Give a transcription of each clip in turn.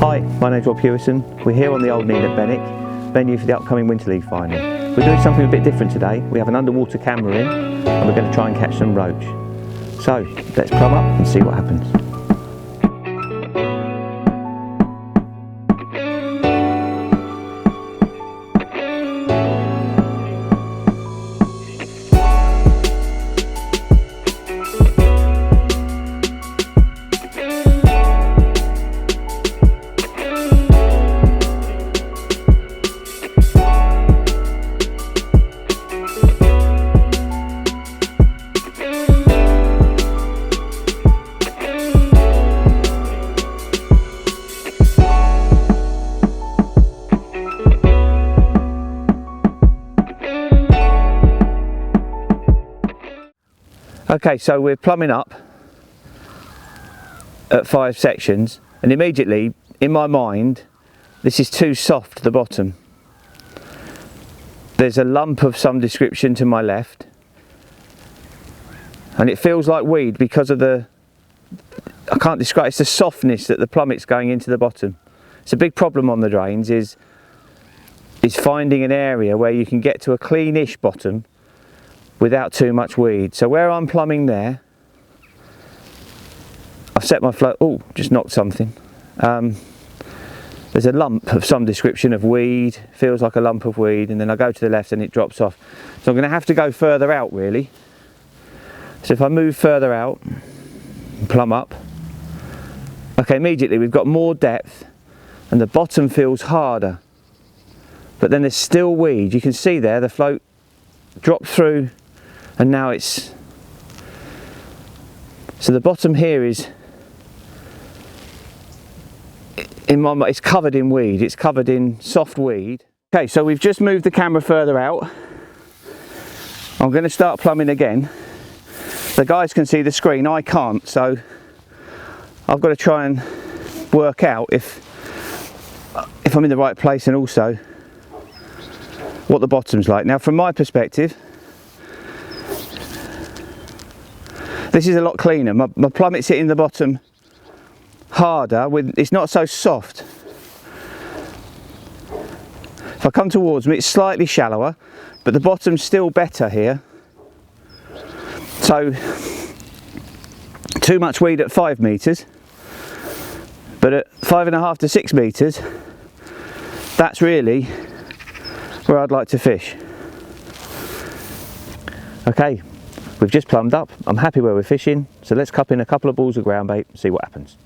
Hi, my name's Rob Hewison. We're here on the Old Nene at Benwick, venue for the upcoming Winter League final. We're doing something a bit different today. We have an underwater camera in and we're going to try and catch some roach. So let's plumb up and see what happens. Okay, so we're plumbing up at 5 sections, and immediately in my mind this is too soft, the bottom. There's a lump of some description to my left and it feels like weed because of the, I can't describe, it's the softness that the plummet's going into the bottom. It's a big problem on the drains is finding an area where you can get to a cleanish bottom without too much weed. So where I'm plumbing there, I've set my flow, oh, just knocked something. There's a lump of some description of weed, feels like a lump of weed, and then I go to the left and it drops off. So I'm going to have to go further out really. So if I move further out, plumb up, okay, immediately we've got more depth and the bottom feels harder. But then there's still weed, you can see there the float dropped through and now it's, so the bottom here is, in my mind, it's covered in weed, it's covered in soft weed. Okay, so we've just moved the camera further out. I'm going to start plumbing again. The guys can see the screen, I can't, so I've got to try and work out if I'm in the right place and also what the bottom's like. Now from my perspective, this is a lot cleaner. My plummet's hitting the bottom harder, it's not so soft. If I come towards me, it's slightly shallower, but the bottom's still better here. So, too much weed at 5 metres, but at 5.5 to 6 metres, that's really where I'd like to fish. Okay, we've just plumbed up. I'm happy where we're fishing, so let's cup in a couple of balls of ground bait and see what happens.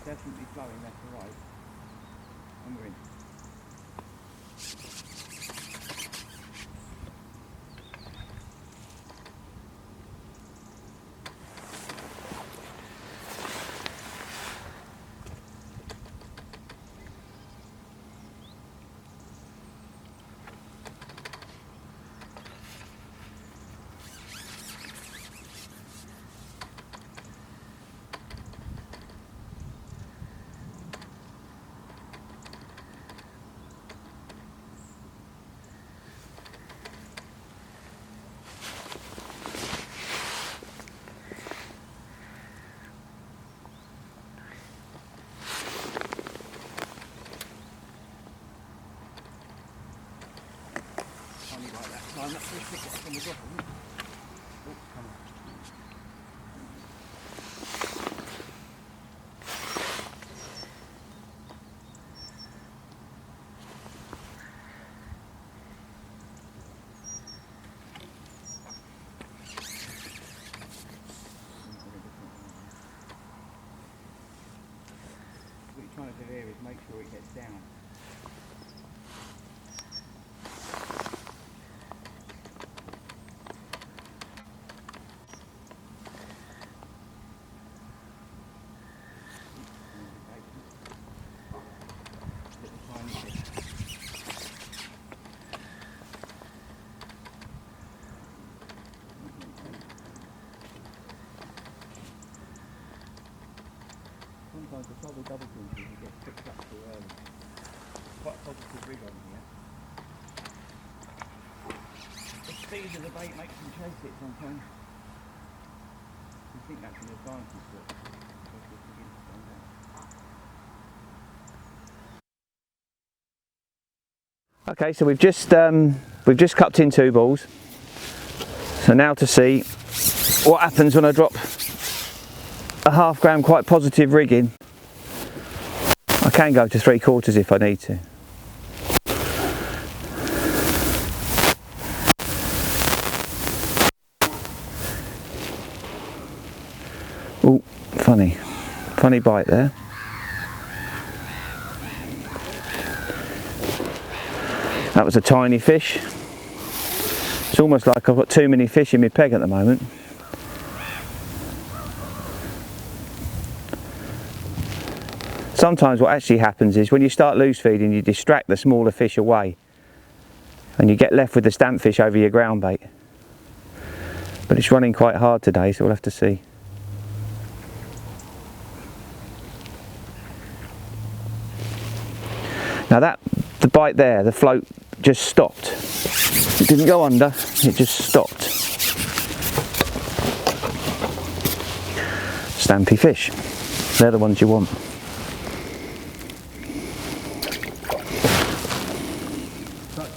Definitely flowing left to right, and we're in. time that fish picked it up on the drop, isn't it? Oh, come on. What you're trying to do here is make sure it gets down. Sometimes the trouble double pinches you get picked up too early. Quite a positive rig on here. The speed of the bait makes them chase it sometimes. You think that's an advantage, but especially if you begin to stand out. Okay, so we've just cupped in 2 balls. So now to see what happens when I drop a ½ gram quite positive rig in. I can go to 3/4 if I need to. Oh, funny bite there. That was a tiny fish. It's almost like I've got too many fish in my peg at the moment. Sometimes what actually happens is when you start loose feeding, you distract the smaller fish away and you get left with the stamp fish over your ground bait. But it's running quite hard today, so we'll have to see. Now the bite there, the float just stopped. It didn't go under, it just stopped. Stampy fish, they're the ones you want.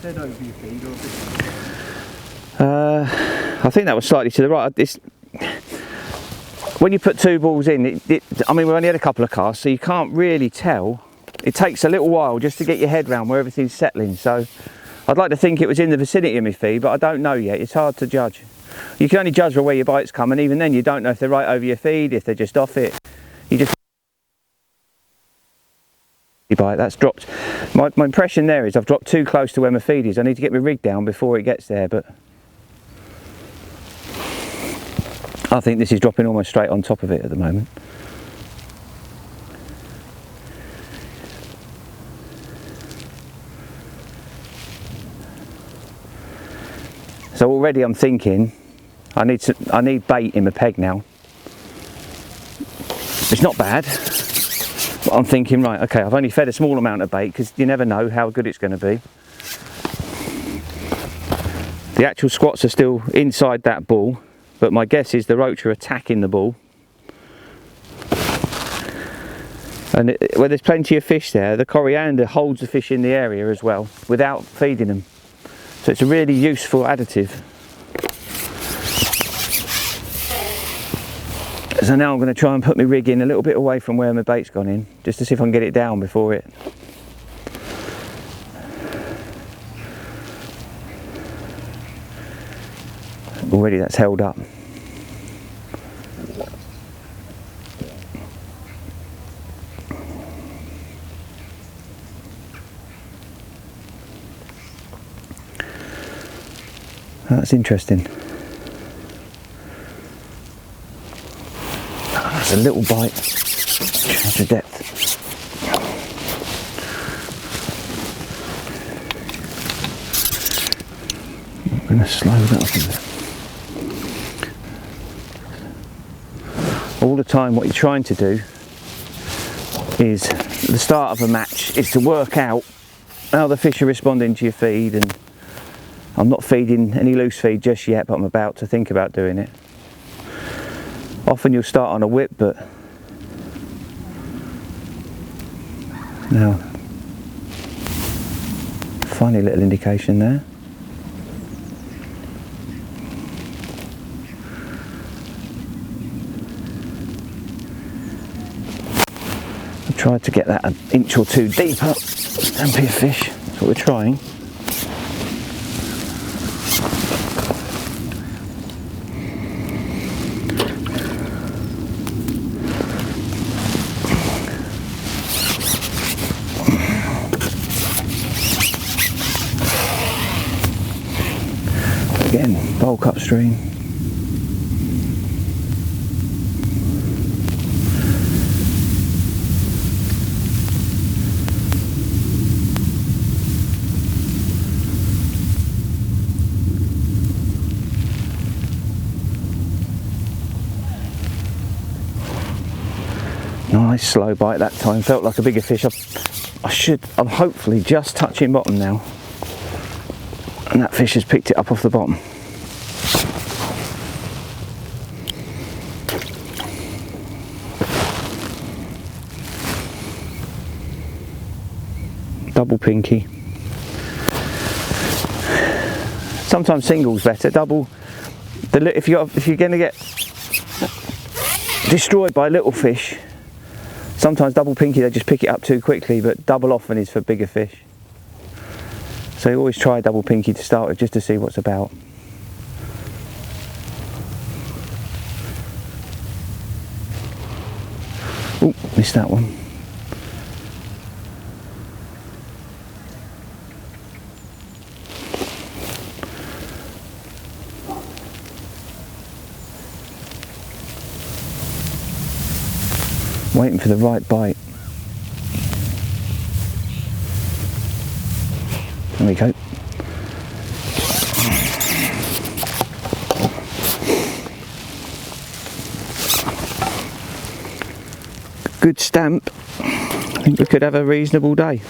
Over your feed or a bit? I think that was slightly to the right. When you put 2 balls in, I mean, we only had a couple of casts, so you can't really tell. It takes a little while just to get your head round where everything's settling. So I'd like to think it was in the vicinity of my feed, but I don't know yet. It's hard to judge. You can only judge by where your bites come, and even then you don't know if they're right over your feed, if they're just off it. You just bite, that's dropped. My impression there is I've dropped too close to where my feed is. I need to get my rig down before it gets there, but I think this is dropping almost straight on top of it at the moment. So already I'm thinking I need bait in my peg now. It's not bad. But I'm thinking, right, okay, I've only fed a small amount of bait because you never know how good it's going to be. The actual squats are still inside that ball, but my guess is the roach are attacking the ball. And where there's plenty of fish there, the coriander holds the fish in the area as well without feeding them. So it's a really useful additive. So now I'm going to try and put my rig in a little bit away from where my bait's gone in, just to see if I can get it down before it. Already that's held up. That's interesting. That's a little bite. Change the depth. I'm going to slow that up a bit. All the time what you're trying to do is, the start of a match is to work out how the fish are responding to your feed, and I'm not feeding any loose feed just yet, but I'm about to think about doing it. Often you'll start on a whip, but now, funny little indication there. Try to get that an inch or two deeper. Stampier fish, that's what we're trying. Again, bulk upstream. Nice slow bite that time, felt like a bigger fish. I'm hopefully just touching bottom now. And that fish has picked it up off the bottom. Double pinky. Sometimes single's better. Double. If you're going to get destroyed by little fish, sometimes double pinky they just pick it up too quickly, but double often is for bigger fish. So you always try double pinky to start with, just to see what's about. Oh, missed that one. Waiting for the right bite. There we go. Good stamp. I think we could have a reasonable day.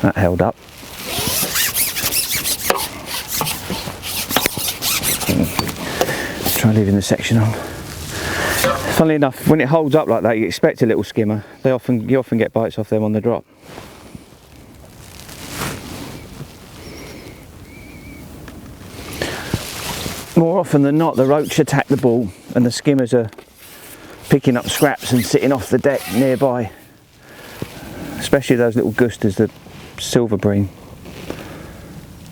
That held up. Try leaving the section on. Funnily enough, when it holds up like that, you expect a little skimmer. You often get bites off them on the drop. More often than not, the roach attack the ball and the skimmers are picking up scraps and sitting off the deck nearby. Especially those little gusters, the silver bream.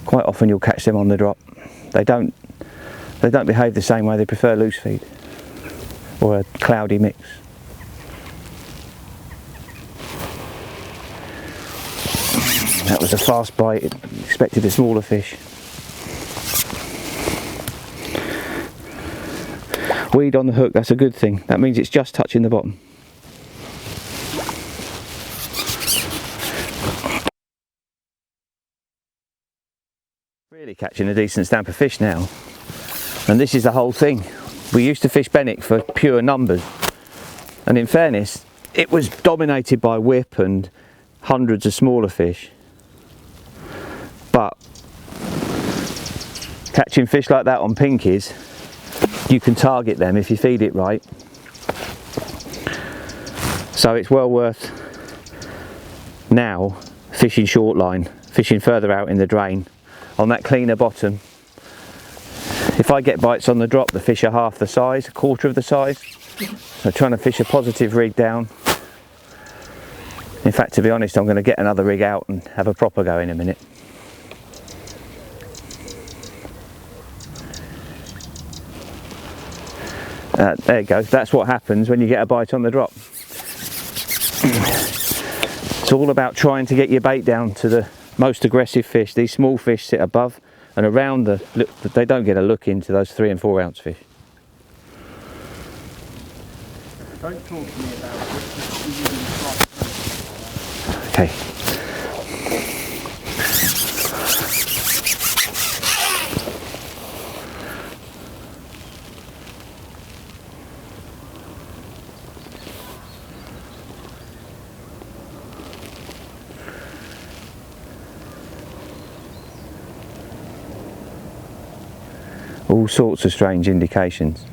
Quite often you'll catch them on the drop. They don't behave the same way. They prefer loose feed or a cloudy mix. That was a fast bite. Expected a smaller fish. Weed on the hook, that's a good thing. That means it's just touching the bottom. Really catching a decent stamp of fish now, and this is the whole thing. We used to fish Benwick for pure numbers, and in fairness it was dominated by whip and hundreds of smaller fish, but catching fish like that on pinkies, you can target them if you feed it right, so it's well worth now fishing short line, fishing further out in the drain on that cleaner bottom. If I get bites on the drop, the fish are half the size, a quarter of the size. So trying to fish a positive rig down. In fact, to be honest, I'm going to get another rig out and have a proper go in a minute. There you go, that's what happens when you get a bite on the drop. It's all about trying to get your bait down to the most aggressive fish. These small fish sit above and around they don't get a look into those 3 and 4 ounce fish. Don't talk to me about it. Okay. All sorts of strange indications.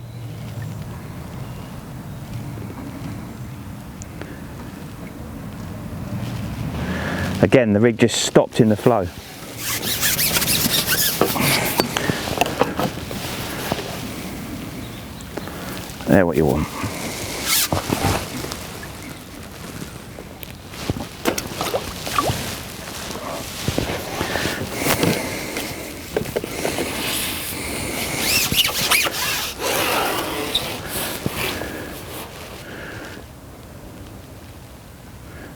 Again, the rig just stopped in the flow. They're what you want.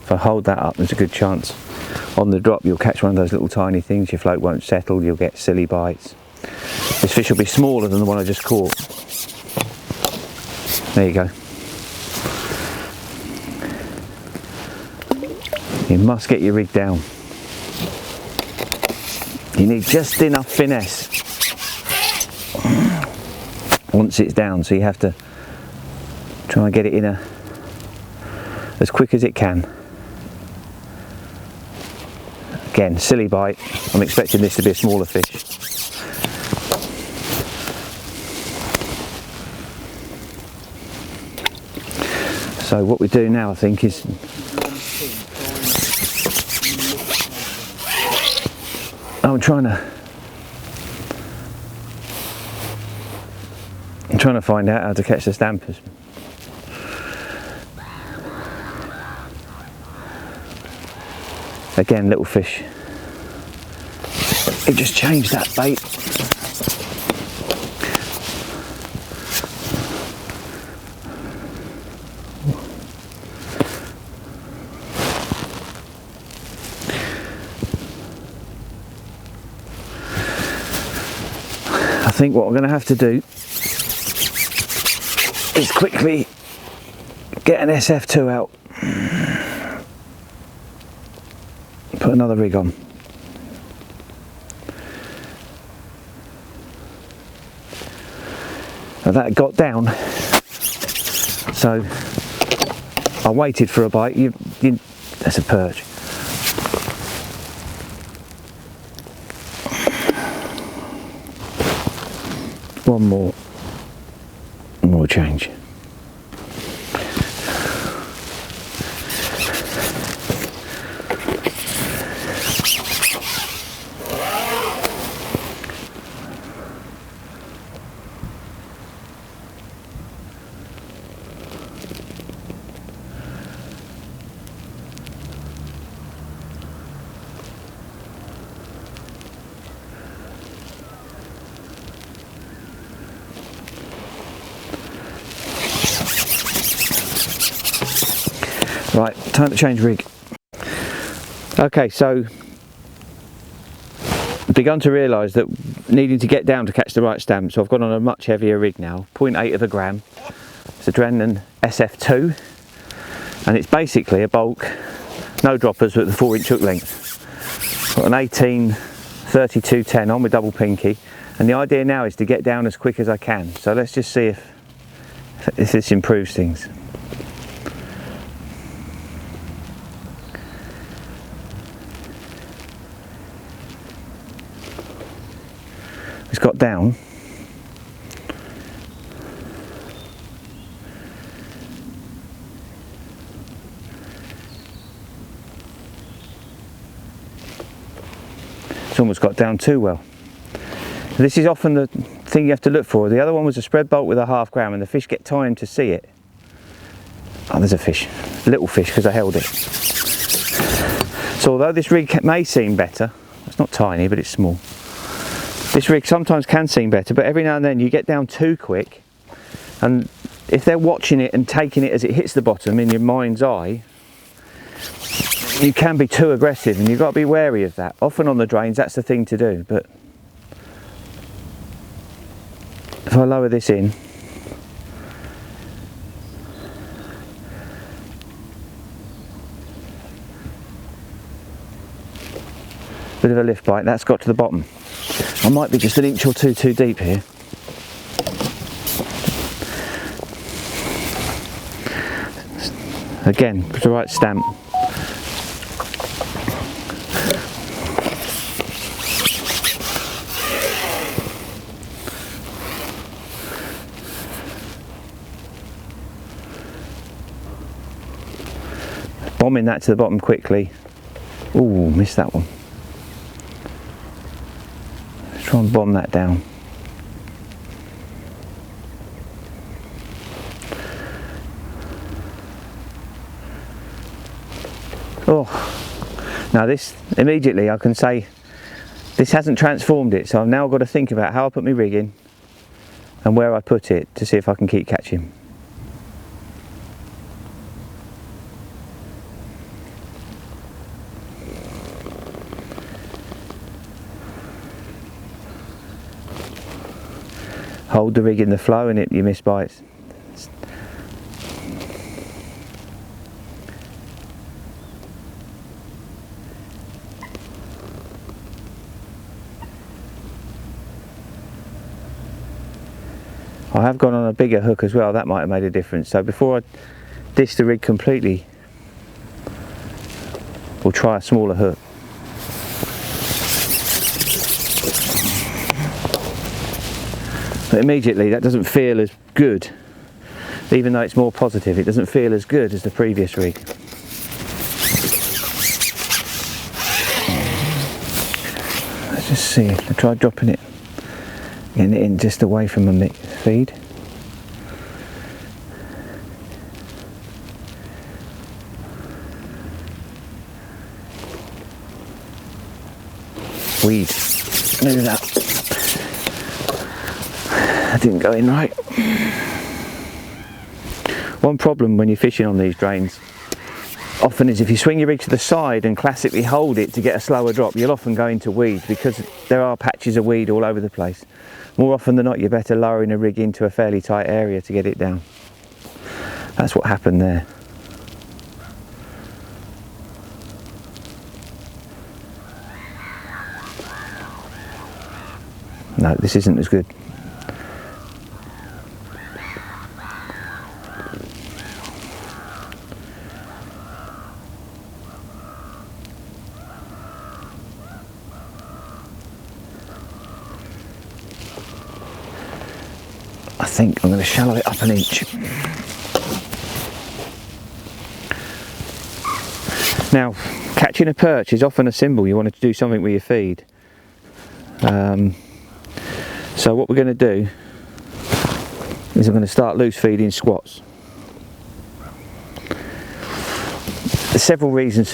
If I hold that up, there's a good chance on the drop you'll catch one of those little tiny things, your float won't settle, you'll get silly bites. This fish will be smaller than the one I just caught. There you go. You must get your rig down. You need just enough finesse once it's down, so you have to try and get it in as quick as it can. Again, silly bite. I'm expecting this to be a smaller fish. So what we do now, I think, is I'm trying to find out how to catch the stampers. Again, little fish. It just changed that bait. I think what I'm going to have to do is quickly get an SF2 out. Put another rig on. Now that got down, so I waited for a bite. That's a perch. One more, and we'll change. Right, time to change rig. Okay, so I've begun to realise that needing to get down to catch the right stamp, so I've gone on a much heavier rig now, 0.8 of a gram. It's a Drennan SF2, and it's basically a bulk, no droppers with the 4-inch hook length. Got an 18-32-10 on with double pinky, and the idea now is to get down as quick as I can. So let's just see if this improves things. It's got down. It's almost got down too well. This is often the thing you have to look for. The other one was a spread bulk with a .5 gram, and the fish get time to see it. Oh, there's a fish. Little fish, because I held it. So although this rig may seem better, it's not tiny, but it's small. This rig sometimes can seem better, but every now and then you get down too quick, and if they're watching it and taking it as it hits the bottom in your mind's eye, you can be too aggressive, and you've got to be wary of that. Often on the drains that's the thing to do, but if I lower this in, bit of a lift bite, that's got to the bottom. I might be just an inch or two too deep here. Again, with the right stamp. bombing that to the bottom quickly. Ooh, missed that one. Let's try and bomb that down. Oh, now this, immediately I can say this hasn't transformed it, so I've now got to think about how I put my rig in and where I put it to see if I can keep catching. Hold the rig in the flow and you miss bites. I have gone on a bigger hook as well, that might have made a difference. So before I dish the rig completely, we'll try a smaller hook. But immediately that doesn't feel as good, even though it's more positive, it doesn't feel as good as the previous rig. Let's just see, I try dropping it, getting it in just away from the feed. Weed, move that. That didn't go in right. One problem when you're fishing on these drains often is if you swing your rig to the side and classically hold it to get a slower drop, you'll often go into weed because there are patches of weed all over the place. More often than not, you're better lowering a rig into a fairly tight area to get it down. That's what happened there. No, this isn't as good. I think I'm going to shallow it up an inch. Now, catching a perch is often a symbol you want to do something with your feed. So what we're going to do is I'm going to start loose feeding squats. There's several reasons.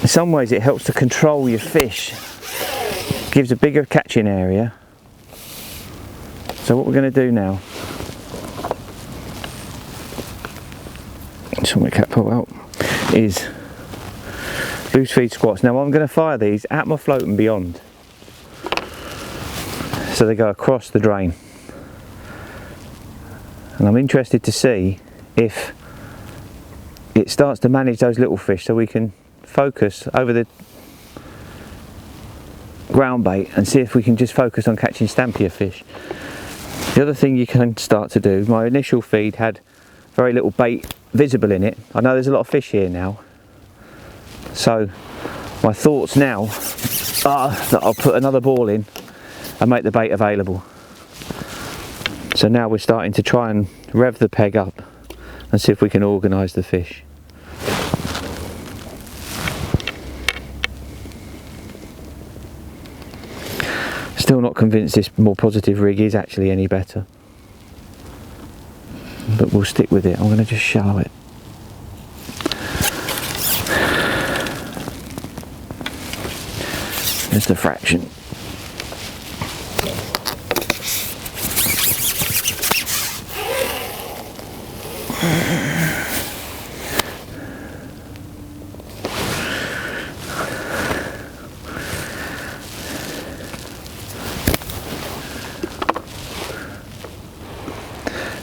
In some ways it helps to control your fish, gives a bigger catching area. So what we're going to do now, just want my cat pull out, is loose feed squats. Now I'm going to fire these at my float and beyond, so they go across the drain. And I'm interested to see if it starts to manage those little fish, so we can focus over the ground bait and see if we can just focus on catching stampier fish. The other thing you can start to do, my initial feed had very little bait visible in it. I know there's a lot of fish here now, so my thoughts now are that I'll put another ball in and make the bait available. So now we're starting to try and rev the peg up and see if we can organise the fish. Still not convinced this more positive rig is actually any better, but we'll stick with it. I'm going to just shallow it. Just a fraction.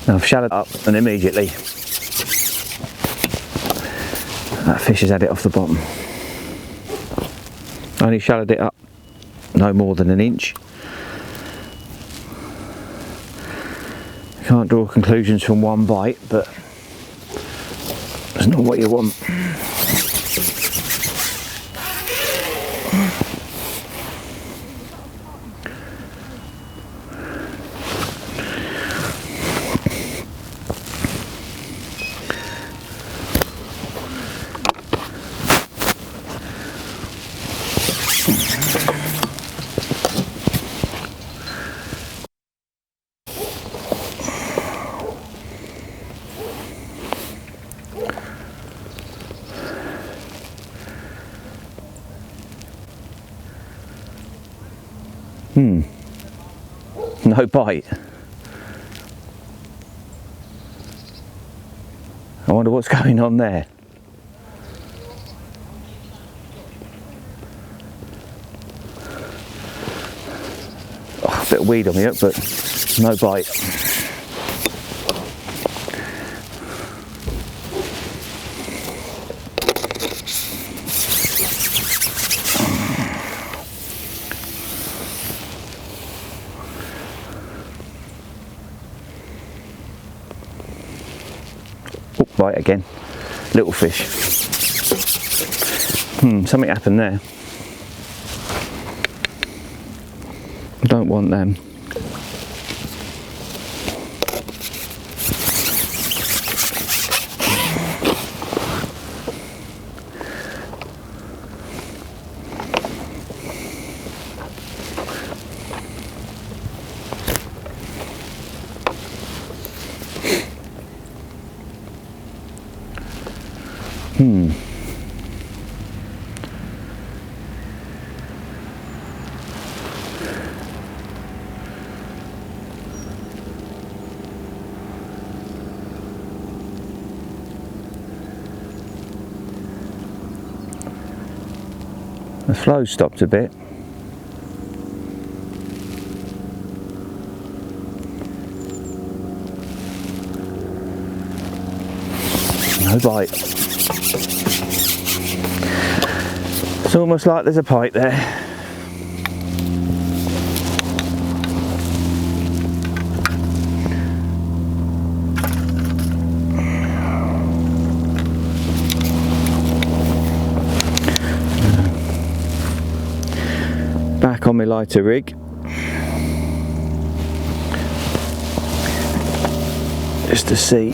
Now I've shallowed up and immediately that fish has had it off the bottom. I only shallowed it up no more than an inch. Can't draw conclusions from one bite, but it's not what you want. No bite. I wonder what's going on there. Oh, a bit of weed on the hook, but no bite. Oh, bite again. Little fish. Something happened there. I don't want them. The flow stopped a bit. No bite. It's almost like there's a pike there. Back on my lighter rig. Just to see.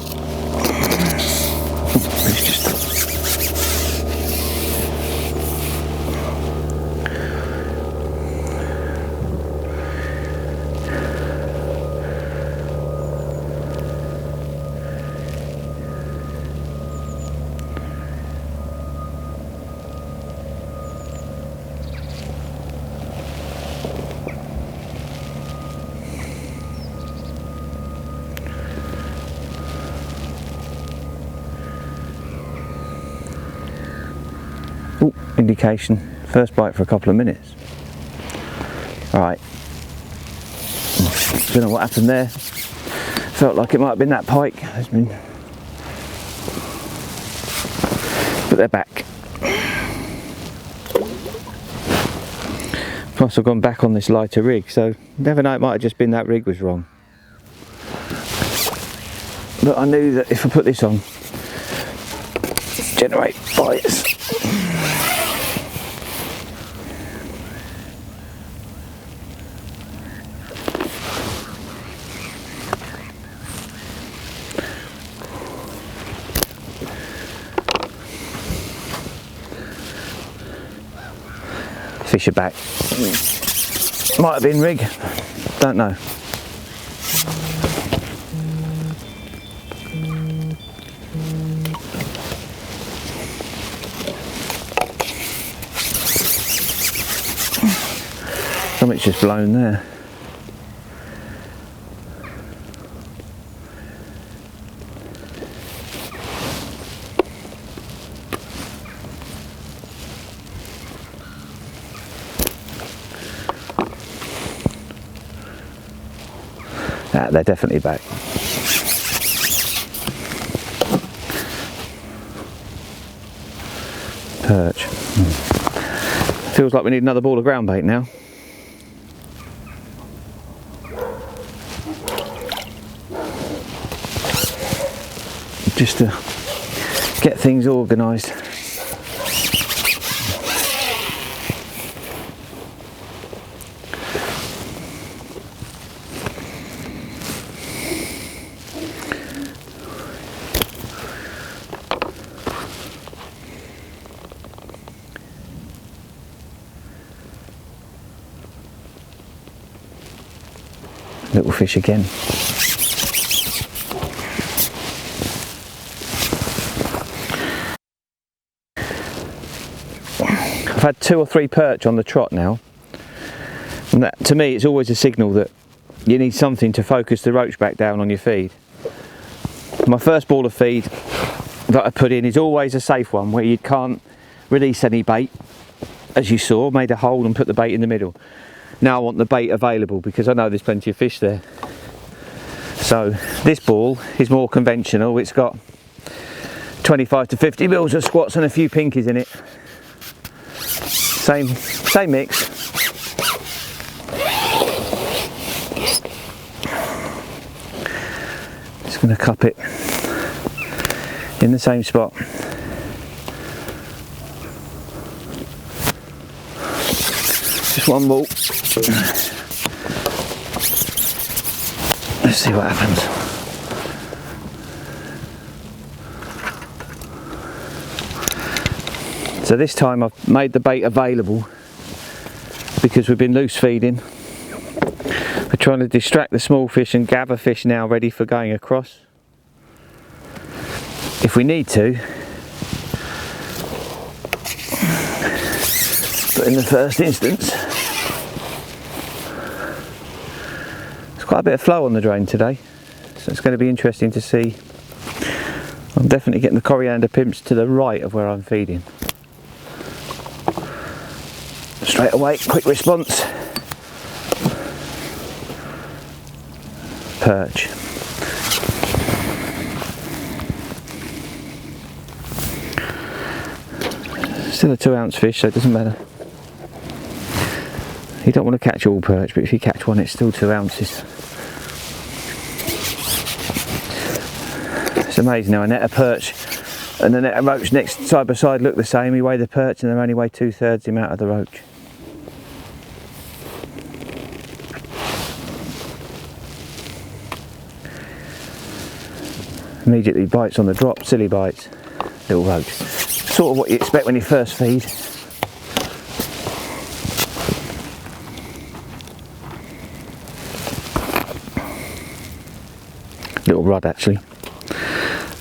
Ooh, indication, first bite for a couple of minutes. Alright, don't know what happened there. Felt like it might have been that pike. But they're back. Plus I've gone back on this lighter rig, so never know, it might have just been that rig was wrong. But I knew that if I put this on, generate bites. Fish are back. Might have been rig, don't know. Something's just blown there. Yeah, they're definitely back. Perch. Feels like we need another ball of ground bait now. Just to get things organised. Little fish again. I've had 2 or 3 perch on the trot now. And that, to me, it's always a signal that you need something to focus the roach back down on your feed. My first ball of feed that I put in is always a safe one where you can't release any bait, as you saw, made a hole and put the bait in the middle. Now I want the bait available because I know there's plenty of fish there. So this ball is more conventional. It's got 25 to 50 mils of squats and a few pinkies in it. Same mix. Just going to cup it in the same spot. Just one ball. Let's see what happens. So this time I've made the bait available because we've been loose feeding. We're trying to distract the small fish and gather fish now ready for going across. If we need to, but in the first instance, there's quite a bit of flow on the drain today, so it's going to be interesting to see. I'm definitely getting the coriander pimps to the right of where I'm feeding. Straight away, quick response. Perch. Still a 2 ounce fish, so it doesn't matter. You don't want to catch all perch, but if you catch one, it's still 2 ounces. It's amazing how a net of perch and a net of roach next side by side look the same. You weigh the perch and they only weigh 2/3 the amount of the roach. Immediately bites on the drop, silly bites, little roach. Sort of what you expect when you first feed. Little rod actually.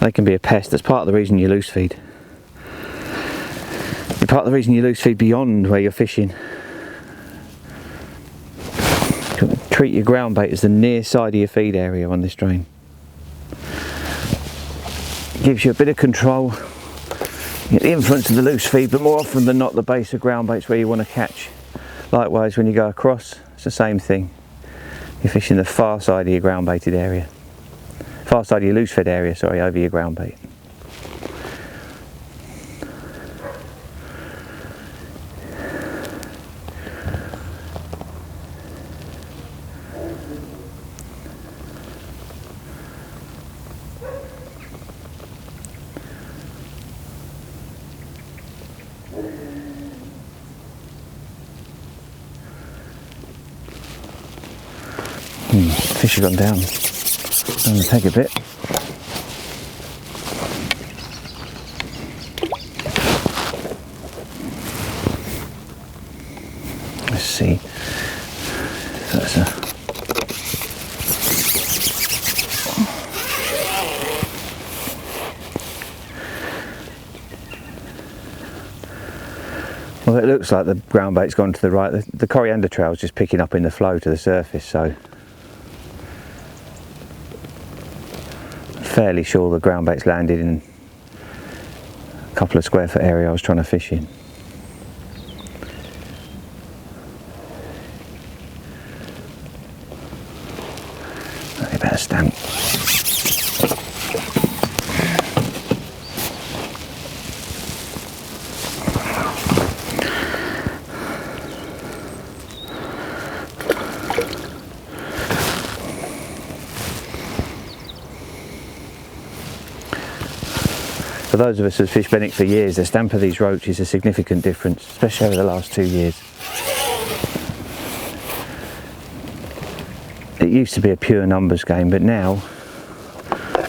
They can be a pest. That's part of the reason you loose feed. Part of the reason you loose feed beyond where you're fishing. Treat your ground bait as the near side of your feed area on this drain. Gives you a bit of control. You get the influence of the loose feed, but more often than not the base of ground bait's where you want to catch. Likewise when you go across, it's the same thing. You're fishing the far side of your ground baited area. Far side of your loose fed area, sorry, over your ground bait. Fish have gone down the peg a bit. Let's see. So that's a well, it looks like the ground bait's gone to the right. The coriander trail's just picking up in the flow to the surface, so fairly sure the ground bait's landed in a couple of square foot area I was trying to fish in. A better stamp. For those of us who've fished Benwick for years, the stamp of these roach is a significant difference, especially over the last 2 years. It used to be a pure numbers game, but now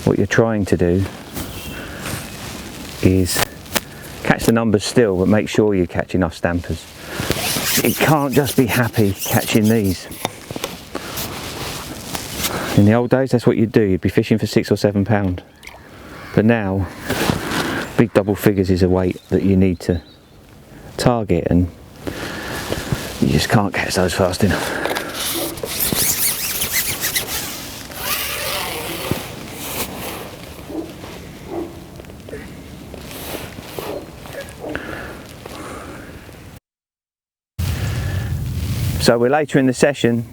what you're trying to do is catch the numbers still, but make sure you catch enough stampers. You can't just be happy catching these. In the old days, that's what you'd do. You'd be fishing for £6 or £7. But now, big double figures is a weight that you need to target, and You just can't catch those fast enough. So we're later in the session.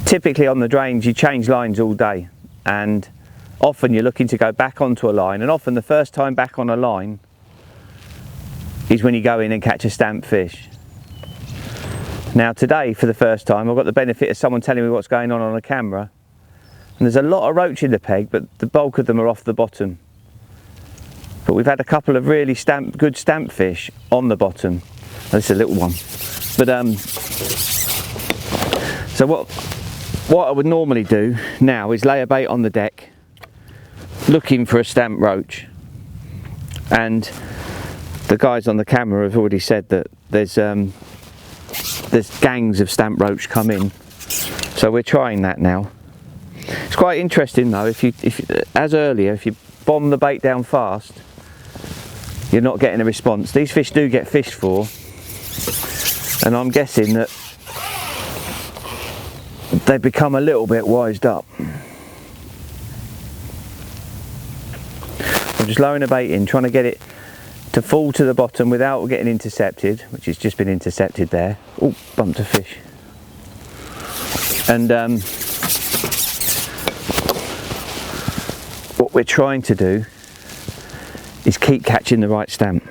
Typically on the drains you change lines all day, and often you're looking to go back onto a line, and often the first time back on a line is when you go in and catch a stamp fish. Now today, for the first time, I've got the benefit of someone telling me what's going on a camera, and there's a lot of roach in the peg, but the bulk of them are off the bottom. But we've had a couple of really good stamp fish on the bottom. This is a little one. But so what I would normally do now is lay a bait on the deck looking for a stamp roach, and the guys on the camera have already said that there's gangs of stamp roach come in, so we're trying that now. It's quite interesting though, if you as earlier, if you bomb the bait down fast, you're not getting a response. These fish do get fished for, and I'm guessing that they've become a little bit wised up. I'm just lowering a bait in, trying to get it to fall to the bottom without getting intercepted, which has just been intercepted there. Oh, bumped a fish. And what we're trying to do is keep catching the right stamp.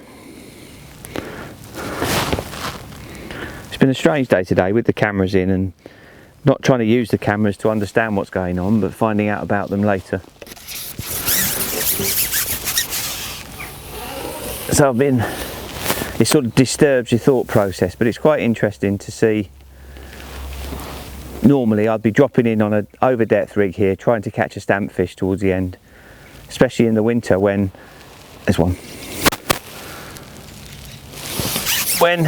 It's been a strange day today with the cameras in, and not trying to use the cameras to understand what's going on, but finding out about them later. So it sort of disturbs your thought process, but it's quite interesting to see. Normally I'd be dropping in on an over depth rig here trying to catch a stamp fish towards the end, especially in the winter when there's one. When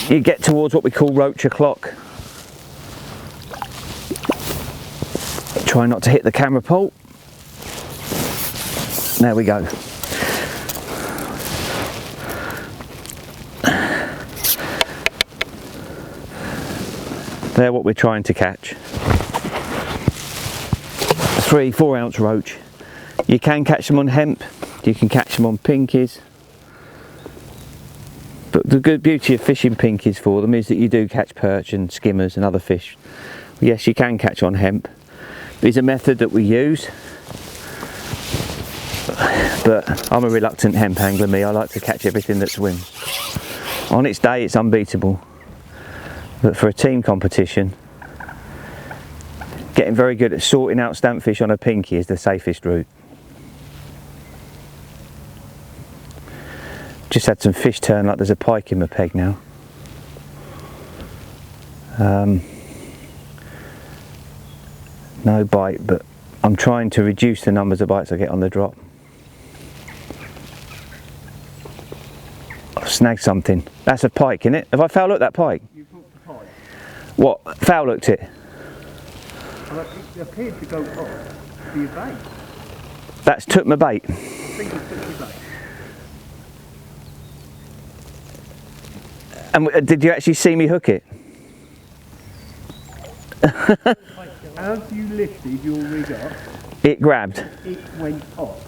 you get towards what we call roach o'clock. Try not to hit the camera pole. There we go. They're what we're trying to catch. 3-4 ounce roach. You can catch them on hemp, you can catch them on pinkies. But the good beauty of fishing pinkies for them is that you do catch perch and skimmers and other fish. Yes, you can catch on hemp. It's a method that we use, but I'm a reluctant hemp angler, me. I like to catch everything that swims. On its day it's unbeatable, but for a team competition, getting very good at sorting out stamp fish on a pinky is the safest route. Just had some fish turn like there's a pike in my peg now. No bite, but I'm trying to reduce the numbers of bites I get on the drop. I've snagged something. That's a pike, isn't it? Have I foul hooked that pike? You hooked the pike? What? Foul hooked it? Well, it appeared to go off for your bait. That's took my bait. I think it took your bait. And did you actually see me hook it? As you lifted your rig up, It grabbed. it went off.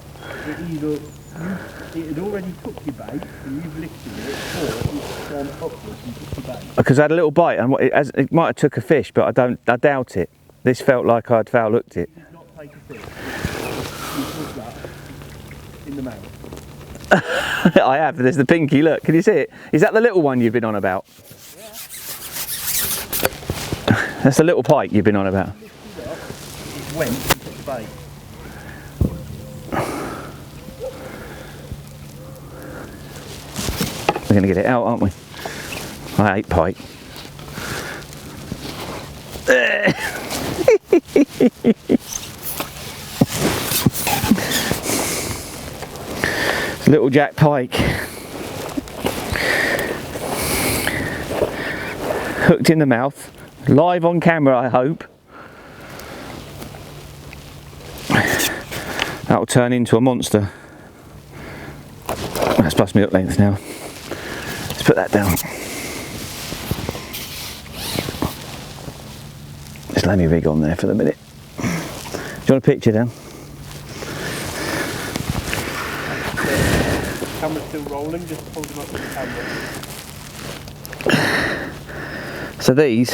It had already took your bait and you've lifted it, or it's gone upwards and took your bait. Because I had a little bite, and it might have took a fish, but I doubt it. This felt like I'd foul hooked it. You did not take a fish. You took that in the mouth. I have. There's the pinky. Look, can you see it? Is that the little one you've been on about? Yeah. That's the little pike you've been on about. Lifted up, it went and took the bait. We're going to get it out, aren't we? I hate pike. Little jack pike. Hooked in the mouth. Live on camera, I hope. That'll turn into a monster. That's past me hook length now. put that down. Just let me rig on there for the minute. Do you want a picture down? Camera's still rolling, just hold them up with the camera. So these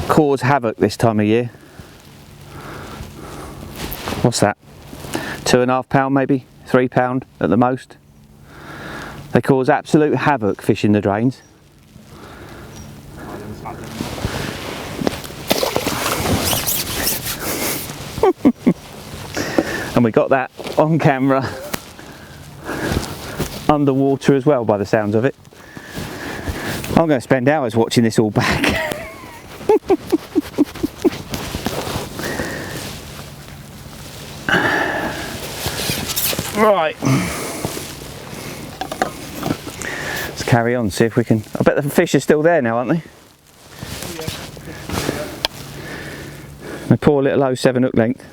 cause havoc this time of year. What's that? £2.5 maybe? £3 at the most. They cause absolute havoc fishing the drains. And we got that on camera underwater as well by the sounds of it. I'm going to spend hours watching this all back. Right, let's carry on, see if we can. I bet the fish are still there now, aren't they? My poor little 07 hook length.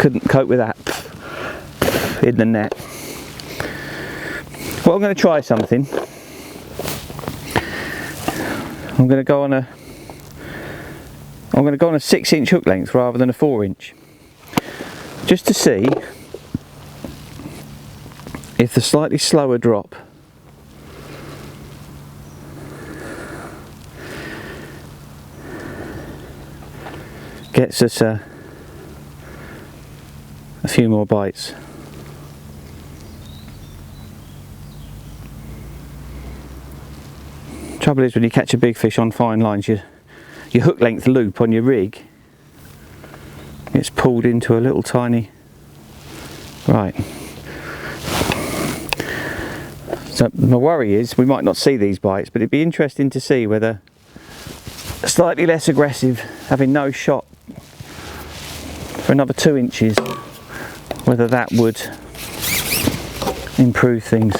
Couldn't cope with that in the net. Well, I'm going to try something. I'm going to go on a 6-inch hook length rather than a 4-inch. Just to see if the slightly slower drop gets us a few more bites. Trouble is, when you catch a big fish on fine lines, your hook length loop on your rig gets pulled into a little tiny. Right. So my worry is we might not see these bites, but it'd be interesting to see whether slightly less aggressive, having no shot for another 2 inches, whether that would improve things.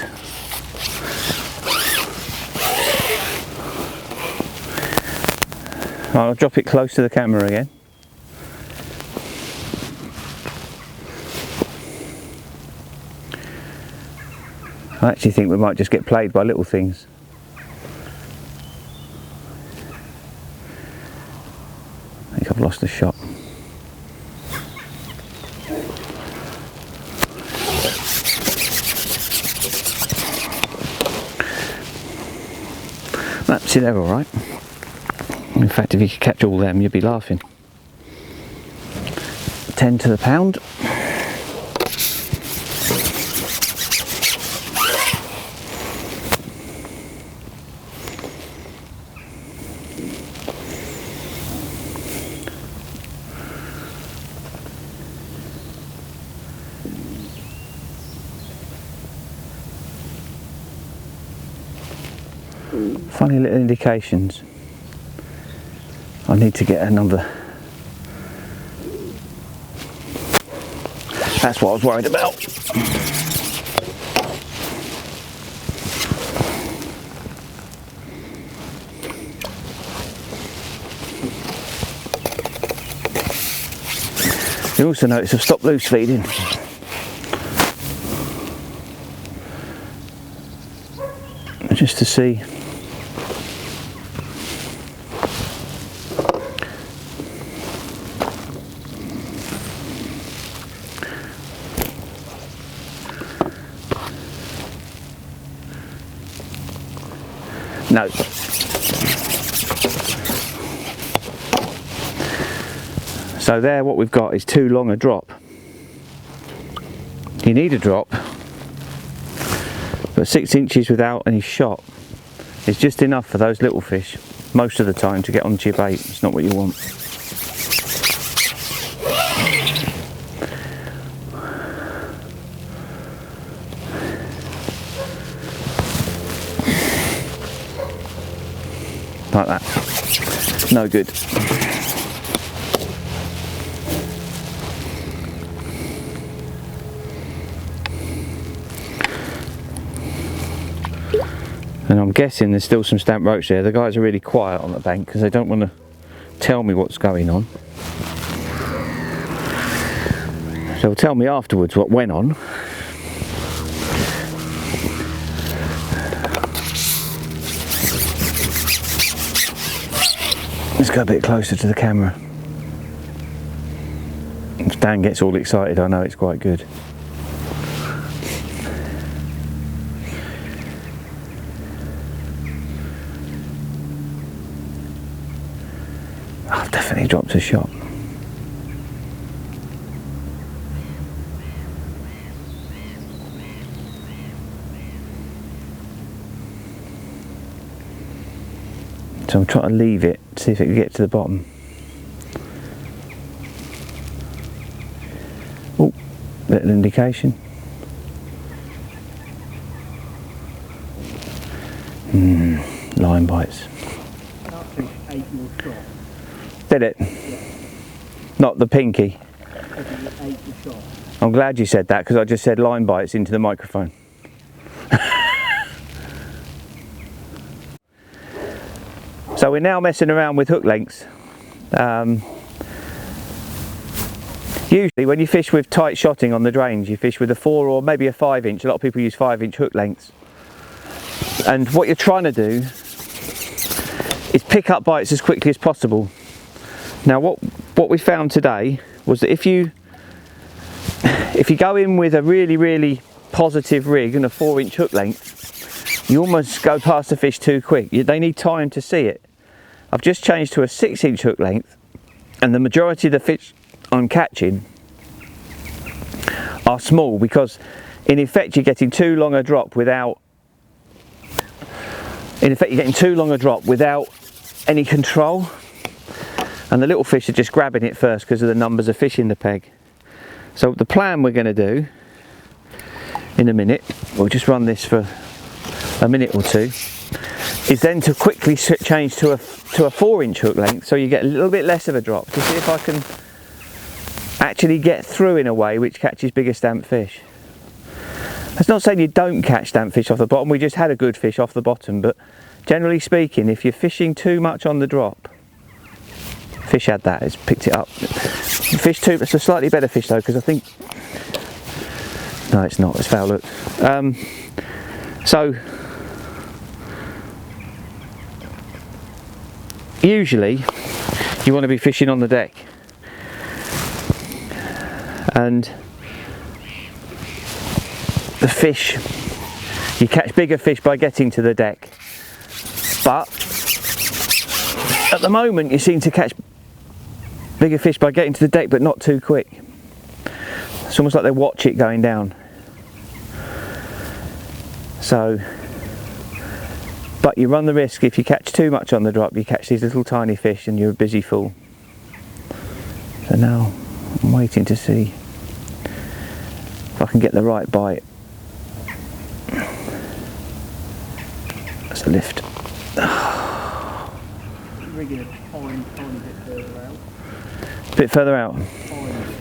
I'll drop it close to the camera again. I actually think we might just get played by little things. I think I've lost the shot. That's it, they're all right. In fact, if you could catch all them, you'd be laughing. 10 to the pound. Funny little indications. I need to get another. That's what I was worried about. You also notice I've stopped loose feeding. Just to see. No. So there, what we've got is too long a drop. You need a drop, but 6 inches without any shot is just enough for those little fish most of the time to get onto your bait. It's not what you want. Like that. No good. And I'm guessing there's still some stamp roach there. The guys are really quiet on the bank because they don't want to tell me what's going on. They'll tell me afterwards what went on. go a bit closer to the camera. If Dan gets all excited, I know it's quite good. I've definitely dropped a shot. So I'm trying to leave it, see if it can get to the bottom. Oh, little indication. Line bites. That fish ate your shot. Did it? Yeah. Not the pinky. Because it ate the shot. I'm glad you said that because I just said line bites into the microphone. So we're now messing around with hook lengths. Usually when you fish with tight shotting on the drains, you fish with a 4 or maybe a 5 inch. A lot of people use 5-inch hook lengths. And what you're trying to do is pick up bites as quickly as possible. Now what we found today was that if you go in with a really positive rig and a 4-inch hook length, you almost go past the fish too quick. They need time to see it. I've just changed to a 6-inch hook length, and the majority of the fish I'm catching are small because in effect you're getting too long a drop without any control, and the little fish are just grabbing it first because of the numbers of fish in the peg. So the plan we're going to do in a minute, we'll just run this for a minute or two, is then to quickly change to a 4-inch hook length so you get a little bit less of a drop, to see if I can actually get through in a way which catches bigger stamp fish. That's not saying you don't catch stamp fish off the bottom, we just had a good fish off the bottom, but generally speaking, if you're fishing too much on the drop, fish had that, it's picked it up. Fish too, it's a slightly better fish though, because I think, no it's not, it's foul look. So usually you want to be fishing on the deck, and the fish, you catch bigger fish by getting to the deck, but at the moment you seem to catch bigger fish by getting to the deck but not too quick. It's almost like they watch it going down. So, but you run the risk, if you catch too much on the drop, you catch these little tiny fish and you're a busy fool. So now I'm waiting to see if I can get the right bite. That's a lift. Rigging a tiny bit further out. A bit further out. Tiny bit.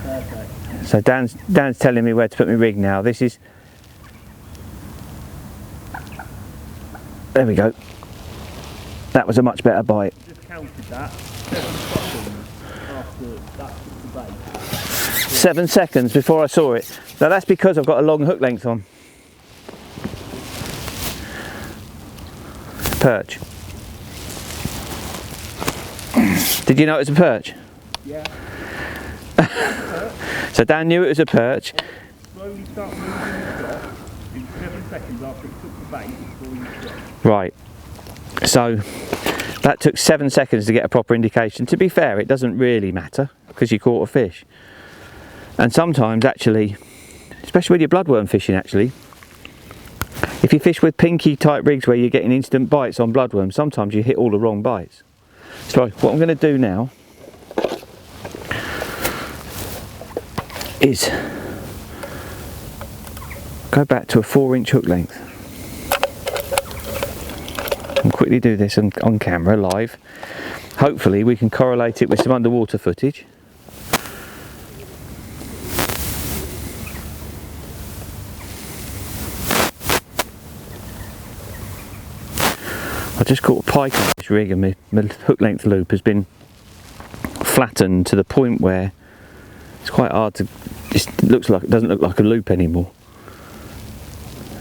Perfect. So Dan's telling me where to put my rig now. This is, there we go. That was a much better bite. Just counted that. 7 seconds after that took the bait. 7 seconds before I saw it. Now that's because I've got a long hook length on. Perch. Did you know it was a perch? Yeah. So Dan knew it was a perch. Slowly start moving the drop in 7 seconds after it took the bait before you drop. Right. So that took 7 seconds to get a proper indication. To be fair, it doesn't really matter because you caught a fish. And sometimes actually, especially when you're bloodworm fishing actually, if you fish with pinky type rigs where you're getting instant bites on bloodworms, sometimes you hit all the wrong bites. So what I'm going to do now is go back to a 4-inch hook length and quickly do this on camera live. Hopefully we can correlate it with some underwater footage. I just caught a pike on this rig and my hook length loop has been flattened to the point where it's quite hard to, it doesn't look like a loop anymore.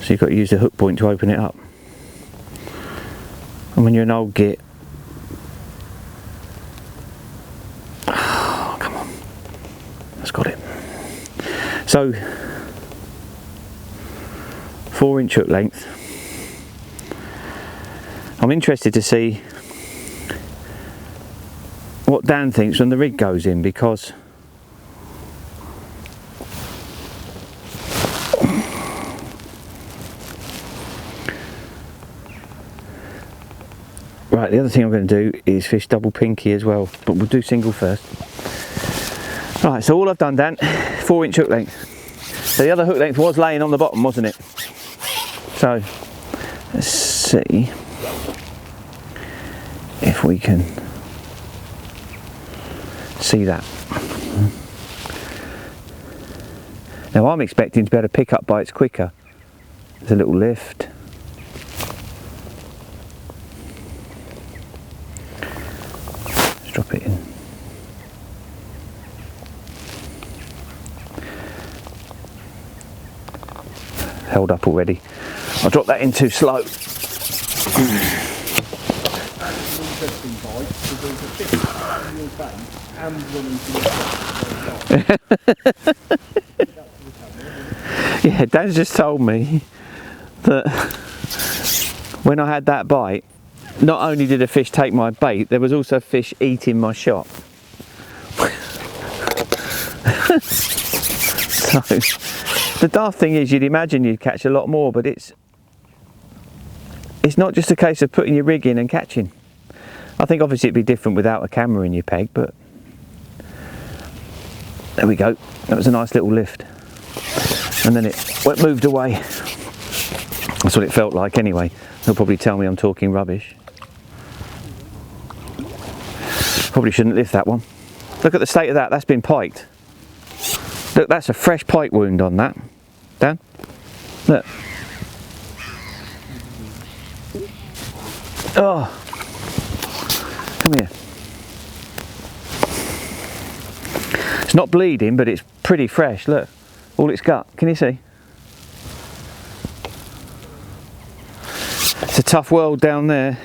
So you've got to use the hook point to open it up. And when you're an old git, oh, come on, that's got it. So 4-inch hook length. I'm interested to see what Dan thinks when the rig goes in, because right, the other thing I'm going to do is fish double pinky as well, but we'll do single first. Right, so all I've done, Dan, 4-inch hook length. So the other hook length was laying on the bottom, wasn't it? So let's see if we can see that. Now I'm expecting to be able to pick up bites quicker. There's a little lift. Let's drop it in. Held up already. I'll drop that in too slow. Yeah, Dan's just told me that when I had that bite, not only did a fish take my bait, there was also a fish eating my shot. So the daft thing is, you'd imagine you'd catch a lot more, but it's not just a case of putting your rig in and catching. I think obviously it'd be different without a camera in your peg, but there we go. That was a nice little lift. And then it moved away. That's what it felt like anyway. They'll probably tell me I'm talking rubbish. Probably shouldn't lift that one. Look at the state of that, that's been piked. Look, that's a fresh pike wound on that. Dan? Look. Oh. Come here. It's not bleeding, but it's pretty fresh, look. All it's got, can you see? It's a tough world down there.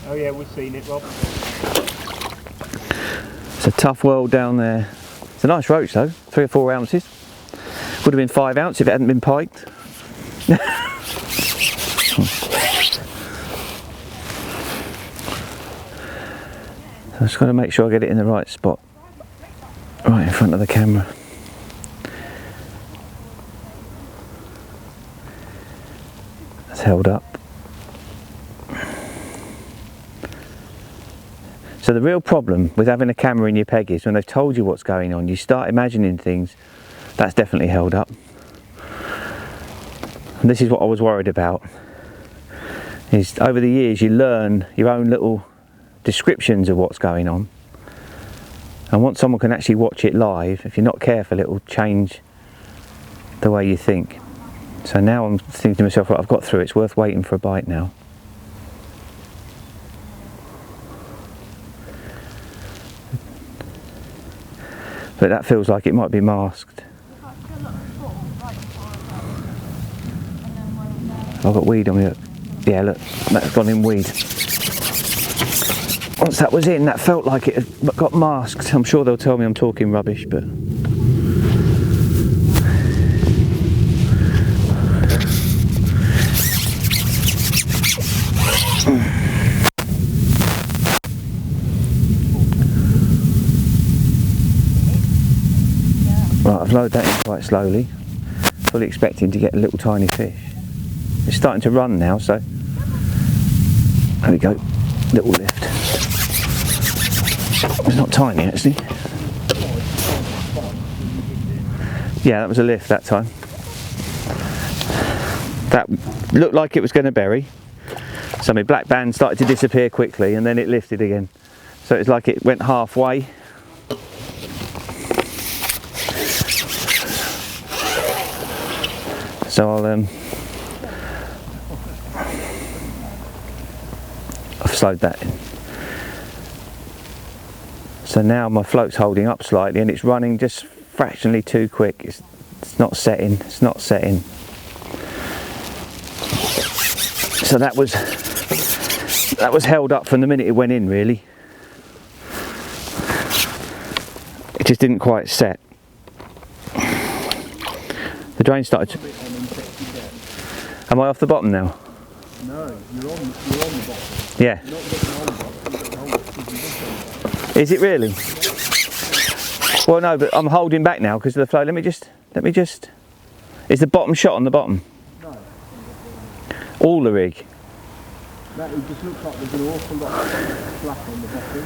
Oh yeah, we've seen it, Rob. It's a tough world down there. It's a nice roach though, 3 or 4 ounces. Would have been 5 ounce if it hadn't been piked. So I've just got to make sure I get it in the right spot. Right in front of the camera. That's held up. So the real problem with having a camera in your peg is when they've told you what's going on, you start imagining things. That's definitely held up. And this is what I was worried about. Is over the years you learn your own little descriptions of what's going on. And once someone can actually watch it live, if you're not careful, it will change the way you think. So now I'm thinking to myself, right, I've got through, it's worth waiting for a bite now. But that feels like it might be masked. I've got weed on me. Yeah, look, that's gone in weed. Once that was in, that felt like it had got masked. I'm sure they'll tell me I'm talking rubbish, but... Right, I've loaded that in quite slowly, fully expecting to get a little tiny fish. It's starting to run now, so there we go, little lift. It's not tiny actually. Yeah, that was a lift that time. That looked like it was going to bury, so my black band started to disappear quickly and then it lifted again. So it's like it went halfway. So I've slowed that in. So now my float's holding up slightly and it's running just fractionally too quick. It's not setting, it's not setting. So that was held up from the minute it went in, really. It just didn't quite set. The drain started to... Am I off the bottom now? No, you're on the bottom. Yeah. You're not getting on the bottom, you're getting on the bottom. Is it really? Well, no, but I'm holding back now because of the flow. Let me just... Is the bottom shot on the bottom? No. All the rig? That it just looks like there's an awful lot of slack on the bottom.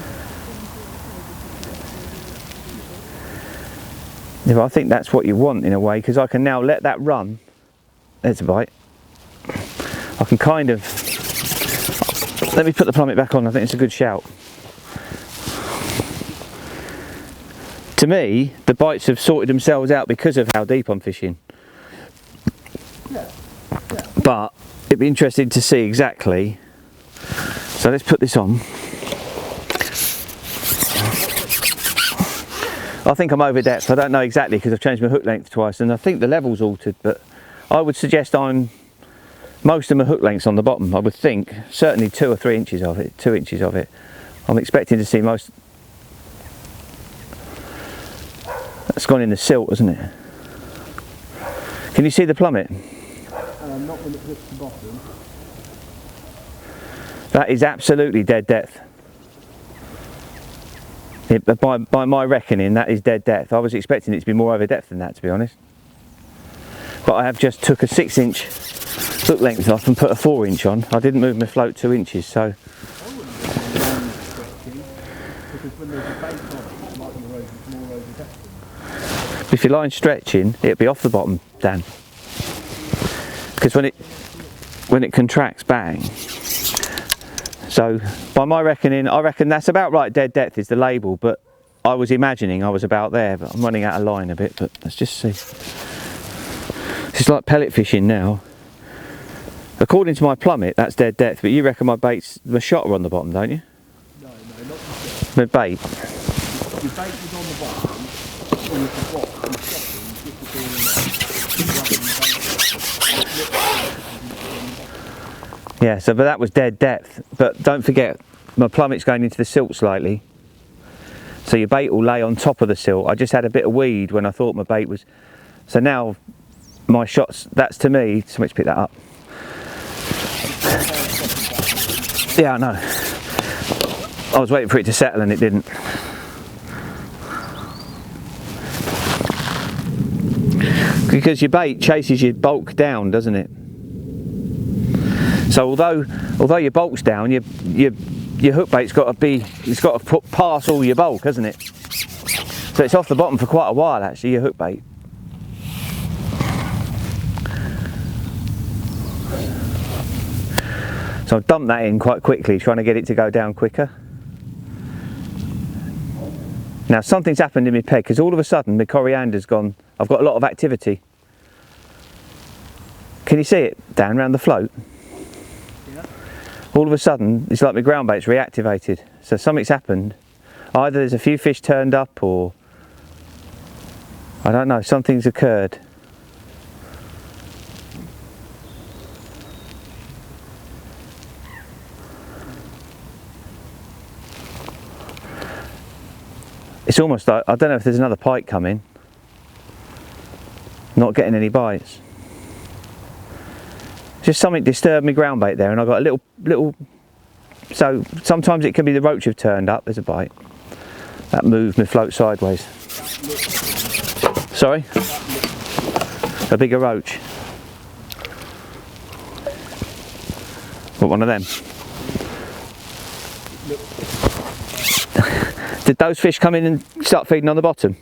Yeah, I think that's what you want in a way, because I can now let that run. There's a bite. I can kind of... Let me put the plummet back on, I think it's a good shout. To me, the bites have sorted themselves out because of how deep I'm fishing. Yeah. But it'd be interesting to see exactly. So let's put this on. I think I'm over depth. I don't know exactly because I've changed my hook length twice and I think the level's altered, but I would suggest most of my hook length's on the bottom. I would think certainly 2 or 3 inches of it, 2 inches of it. I'm expecting to see most. That's gone in the silt, hasn't it? Can you see the plummet? Not when it hits the bottom. That is absolutely dead depth. By my reckoning, that is dead depth. I was expecting it to be more over depth than that, to be honest. But I have just took a 6-inch hook length off and put a 4-inch on. I didn't move my float 2 inches, so. If your line's stretching, it'll be off the bottom, Dan. Because when it contracts, bang. So by my reckoning, I reckon that's about right. Dead depth is the label, but I was imagining I was about there, but I'm running out of line a bit. But let's just see. It's like pellet fishing now. According to my plummet, that's dead depth, but you reckon my shot are on the bottom, don't you? No, not the shot. My bait. Your bait was on the bottom, and you forgot and shotting, just the Yeah, so but that was dead depth. But don't forget, my plummet's going into the silt slightly. So your bait will lay on top of the silt. I just had a bit of weed when I thought my bait was... So now my shots, that's to me, somebody's picked that up. Yeah, I know. I was waiting for it to settle and it didn't. Because your bait chases your bulk down, doesn't it? So although your bulk's down, your hook bait's got to pass all your bulk, hasn't it? So it's off the bottom for quite a while actually, your hook bait. So I've dumped that in quite quickly, trying to get it to go down quicker. Now something's happened in my peg, because all of a sudden my coriander's gone. I've got a lot of activity. Can you see it, Dan, round the float? Yeah. All of a sudden, it's like my ground bait's reactivated. So something's happened. Either there's a few fish turned up, or I don't know, something's occurred. It's almost like, I don't know if there's another pike coming. Not getting any bites. Just something disturbed my ground bait there, and I got a little. So sometimes it can be the roach have turned up. There's a bite. That moved my float sideways. Sorry? A bigger roach. What, one of them? Did those fish come in and start feeding on the bottom?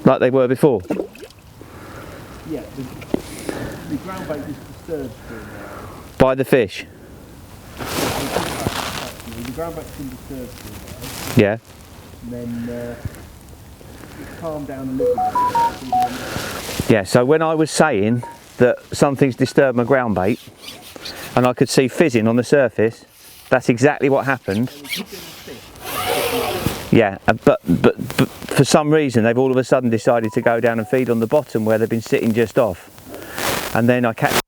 Like they were before? Yeah, the ground bait was disturbed by the fish? The ground bait's been disturbed for a while. Yeah. And then it calmed down a little bit. Yeah, so when I was saying that something's disturbed my ground bait and I could see fizzing on the surface, that's exactly what happened. Yeah, but for some reason they've all of a sudden decided to go down and feed on the bottom where they've been sitting just off. And then I catch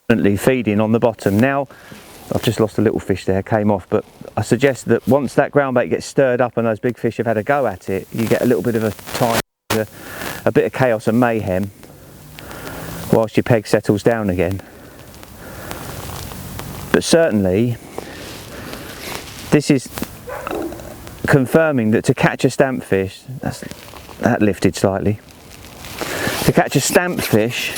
feeding on the bottom. Now I've just lost a little fish there, came off, but I suggest that once that ground bait gets stirred up and those big fish have had a go at it, you get a little bit of a time, a bit of chaos and mayhem whilst your peg settles down again. But certainly this is confirming that to catch a stamp fish, that lifted slightly, to catch a stamp fish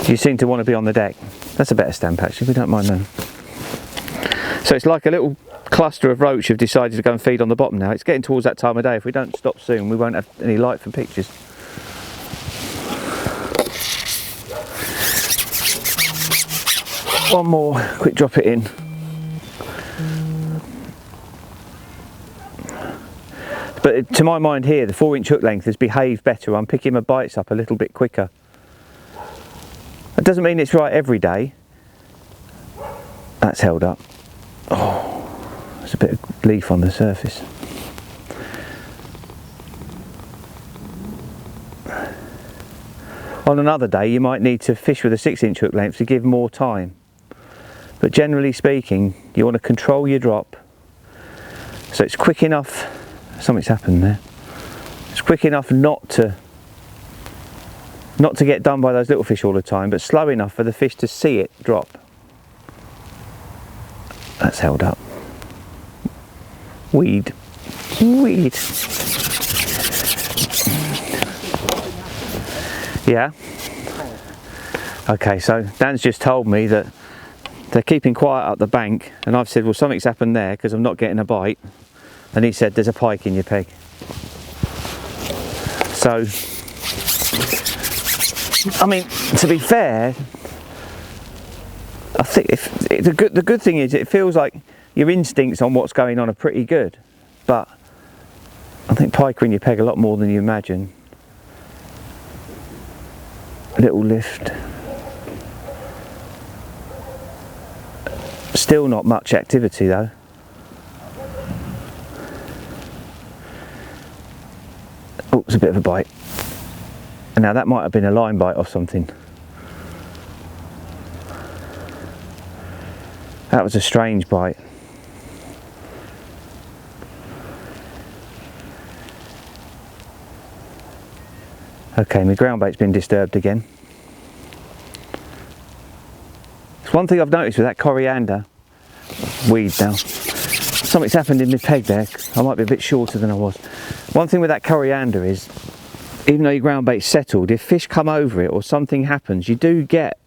you seem to want to be on the deck. That's a better stamp actually, we don't mind them. So it's like a little cluster of roach have decided to go and feed on the bottom now. It's getting towards that time of day. If we don't stop soon, we won't have any light for pictures. One more, quick drop it in. But to my mind here, the 4-inch hook length has behaved better. I'm picking my bites up a little bit quicker. That doesn't mean it's right every day. That's held up. Oh, there's a bit of leaf on the surface. On another day you might need to fish with a 6-inch hook length to give more time. But generally speaking, you want to control your drop so it's quick enough. Something's happened there. It's quick enough not to get done by those little fish all the time, but slow enough for the fish to see it drop. That's held up. Weed. Yeah. Okay, so Dan's just told me that they're keeping quiet up the bank, and I've said, well, something's happened there because I'm not getting a bite. And he said, there's a pike in your peg. So, I mean, to be fair, I think the good thing is it feels like your instincts on what's going on are pretty good. But I think pike are in your peg a lot more than you imagine. A little lift. Still not much activity though. Oh, it's a bit of a bite. And now that might have been a line bite off something. That was a strange bite. Okay, my ground bait's been disturbed again. It's one thing I've noticed with that coriander weed now. Something's happened in my peg there. I might be a bit shorter than I was. One thing with that coriander is, even though your ground bait's settled, if fish come over it or something happens, you do get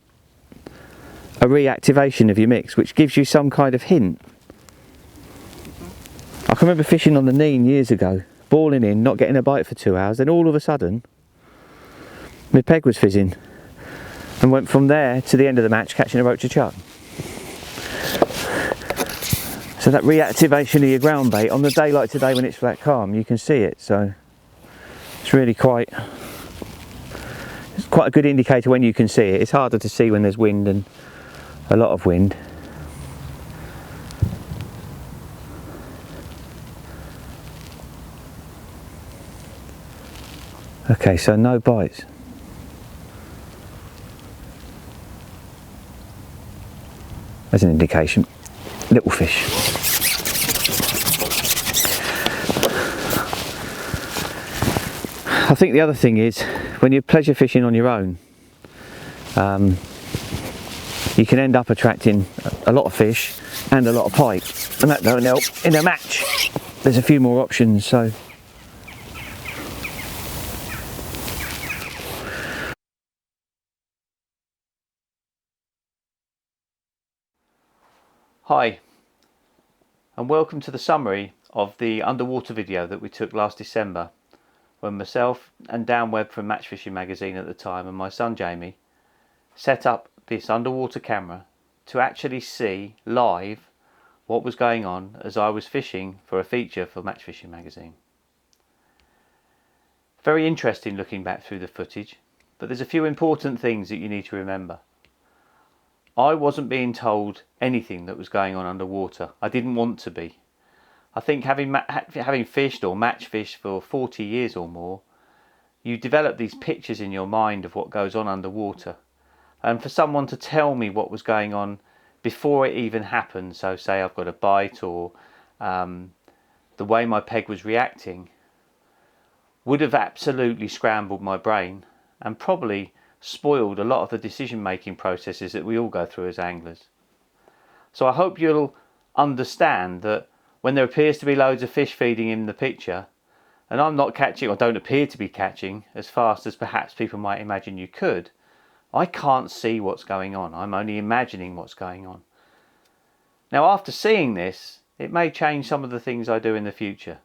a reactivation of your mix, which gives you some kind of hint. I can remember fishing on the Nene years ago, balling in, not getting a bite for 2 hours, then all of a sudden, my peg was fizzing, and went from there to the end of the match catching a roach a chuck. So that reactivation of your ground bait, on the day like today when it's flat calm, you can see it, so it's really quite a good indicator when you can see it. It's harder to see when there's wind and a lot of wind. Okay, so no bites. As an indication, little fish. I think the other thing is, when you're pleasure fishing on your own, you can end up attracting a lot of fish and a lot of pike, and that don't help. In a match, there's a few more options, so. Hi, and welcome to the summary of the underwater video that we took last December, when myself and Dan Webb from Match Fishing magazine at the time and my son Jamie set up this underwater camera to actually see live what was going on as I was fishing for a feature for Match Fishing magazine. Very interesting looking back through the footage, but there's a few important things that you need to remember. I wasn't being told anything that was going on underwater. I didn't want to be. I think having fished or match fished for 40 years or more, you develop these pictures in your mind of what goes on underwater. and for someone to tell me what was going on before it even happened, so say I've got a bite or the way my peg was reacting, would have absolutely scrambled my brain and probably spoiled a lot of the decision making processes that we all go through as anglers. So I hope you'll understand that when there appears to be loads of fish feeding in the picture, and I'm not catching, or don't appear to be catching, as fast as perhaps people might imagine you could, I can't see what's going on. I'm only imagining what's going on. Now, after seeing this, it may change some of the things I do in the future.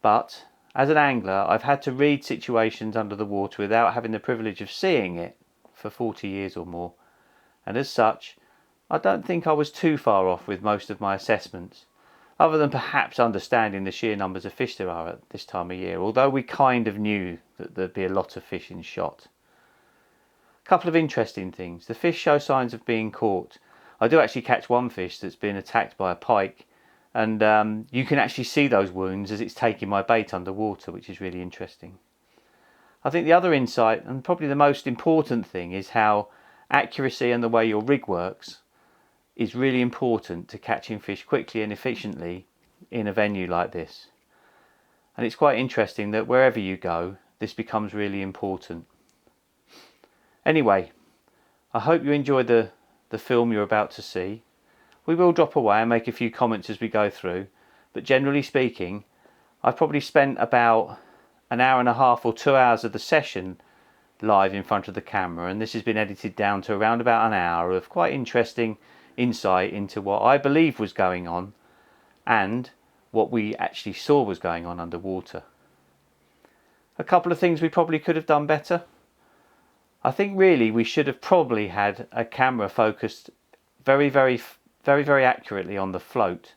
But as an angler, I've had to read situations under the water without having the privilege of seeing it for 40 years or more. And as such, I don't think I was too far off with most of my assessments, other than perhaps understanding the sheer numbers of fish there are at this time of year, although we kind of knew that there'd be a lot of fish in shot. A couple of interesting things. The fish show signs of being caught. I do actually catch one fish that's been attacked by a pike, and you can actually see those wounds as it's taking my bait underwater, which is really interesting. I think the other insight, and probably the most important thing, is how accuracy and the way your rig works is really important to catching fish quickly and efficiently in a venue like this. And it's quite interesting that wherever you go, this becomes really important. Anyway, I hope you enjoyed the film you're about to see. We will drop away and make a few comments as we go through, but generally speaking, I've probably spent about an hour and a half or 2 hours of the session live in front of the camera, and this has been edited down to around about an hour of quite interesting insight into what I believe was going on and what we actually saw was going on underwater. A couple of things we probably could have done better. I think really we should have probably had a camera focused very accurately on the float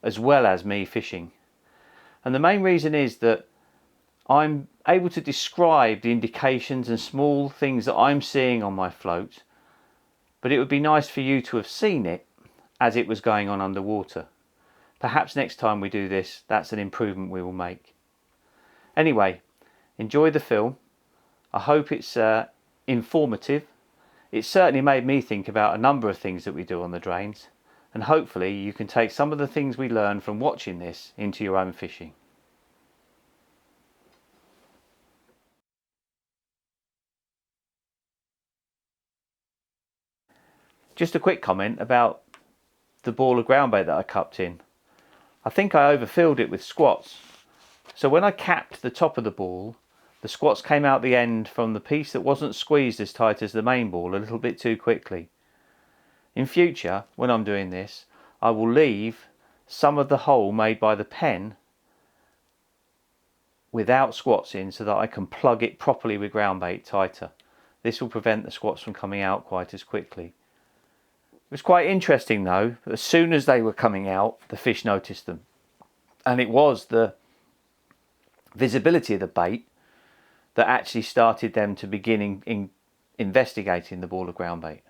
as well as me fishing. And the main reason is that I'm able to describe the indications and small things that I'm seeing on my float, but it would be nice for you to have seen it as it was going on underwater. Perhaps next time we do this, that's an improvement we will make. Anyway, enjoy the film. I hope it's informative. It certainly made me think about a number of things that we do on the drains, and hopefully you can take some of the things we learn from watching this into your own fishing. Just a quick comment about the ball of ground bait that I cupped in. I think I overfilled it with squats. So when I capped the top of the ball, the squats came out the end from the piece that wasn't squeezed as tight as the main ball a little bit too quickly. In future, when I'm doing this, I will leave some of the hole made by the pen without squats in so that I can plug it properly with ground bait tighter. This will prevent the squats from coming out quite as quickly. It was quite interesting though, as soon as they were coming out, the fish noticed them. And it was the visibility of the bait that actually started them to begin investigating the ball of ground bait.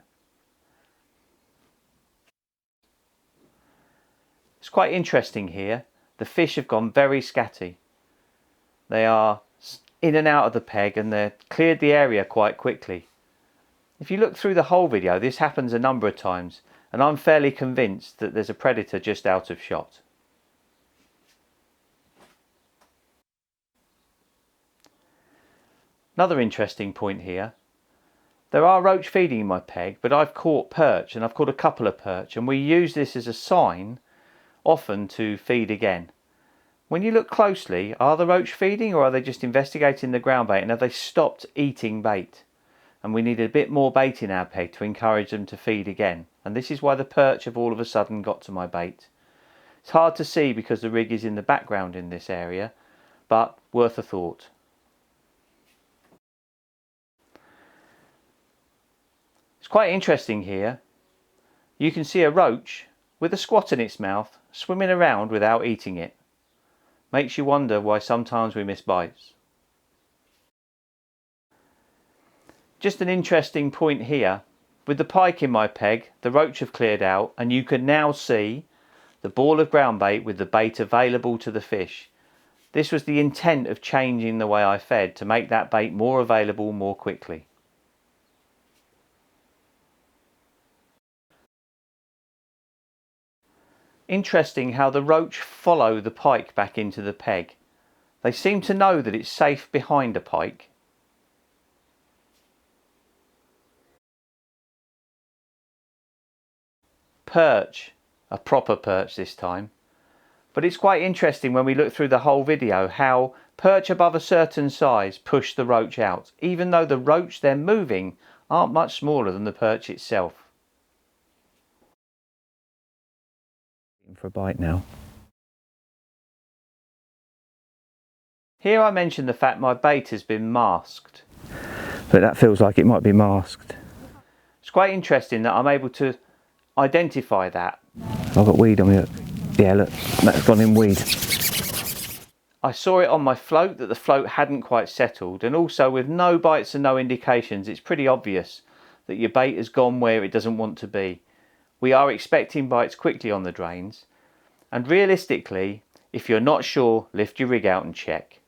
It's quite interesting here. The fish have gone very scatty. They are in and out of the peg and they've cleared the area quite quickly. If you look through the whole video, this happens a number of times, and I'm fairly convinced that there's a predator just out of shot. Another interesting point here, there are roach feeding in my peg, but I've caught perch, and I've caught a couple of perch, and we use this as a sign often to feed again. When you look closely, are the roach feeding or are they just investigating the ground bait, and have they stopped eating bait? And we need a bit more bait in our peg to encourage them to feed again. And this is why the perch have all of a sudden got to my bait. It's hard to see because the rig is in the background in this area, but worth a thought. It's quite interesting here. You can see a roach with a squat in its mouth swimming around without eating it. Makes you wonder why sometimes we miss bites. Just an interesting point here, with the pike in my peg, the roach have cleared out and you can now see the ball of ground bait with the bait available to the fish. This was the intent of changing the way I fed, to make that bait more available more quickly. Interesting how the roach follow the pike back into the peg. They seem to know that it's safe behind a pike. Perch, a proper perch this time. But it's quite interesting when we look through the whole video how perch above a certain size push the roach out, even though the roach they're moving aren't much smaller than the perch itself. For a bite now. Here I mentioned the fact my bait has been masked. But that feels like it might be masked. It's quite interesting that I'm able to identify that. I've got weed on me. Yeah, look, that's gone in weed. I saw it on my float that the float hadn't quite settled, and also with no bites and no indications, it's pretty obvious that your bait has gone where it doesn't want to be. We are expecting bites quickly on the drains, and realistically, if you're not sure, lift your rig out and check.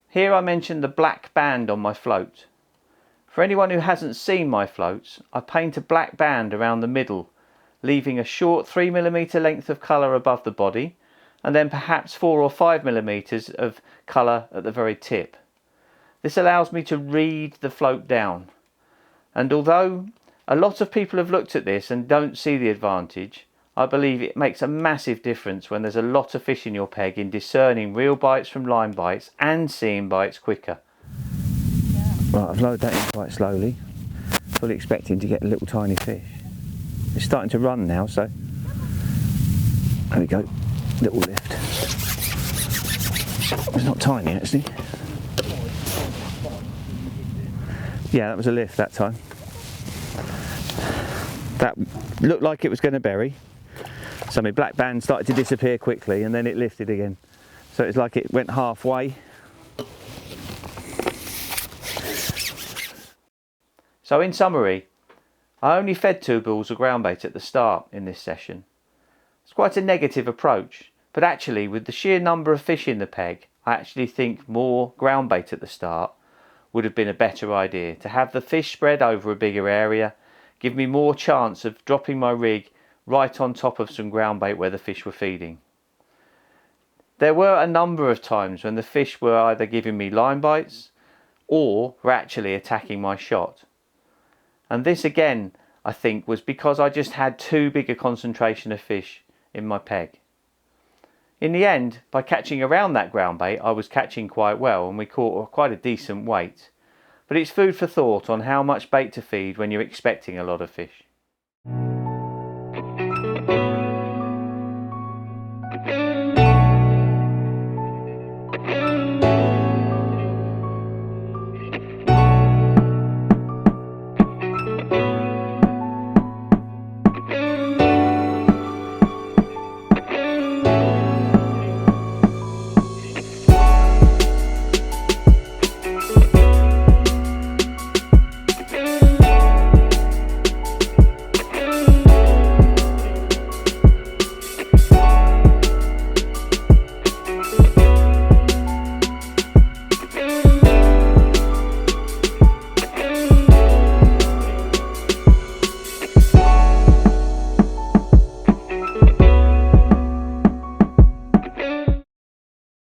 Here I mentioned the black band on my float. For anyone who hasn't seen my floats, I paint a black band around the middle, leaving a short 3mm length of colour above the body, and then perhaps 4 or 5mm of colour at the very tip. This allows me to read the float down, and although a lot of people have looked at this and don't see the advantage, I believe it makes a massive difference when there's a lot of fish in your peg in discerning real bites from line bites and seeing bites quicker. Right, I've loaded that in quite slowly, fully expecting to get a little tiny fish. It's starting to run now, so there we go, little lift. It's not tiny actually. Yeah, that was a lift that time. That looked like it was going to bury, so my black band started to disappear quickly and then it lifted again. So it's like it went halfway. So in summary, I only fed 2 balls of ground bait at the start in this session. It's quite a negative approach, but actually with the sheer number of fish in the peg, I actually think more ground bait at the start would have been a better idea, to have the fish spread over a bigger area, give me more chance of dropping my rig right on top of some ground bait where the fish were feeding. There were a number of times when the fish were either giving me line bites or were actually attacking my shot. And this again, I think, was because I just had too big a concentration of fish in my peg. In the end, by catching around that ground bait, I was catching quite well and we caught quite a decent weight. But it's food for thought on how much bait to feed when you're expecting a lot of fish.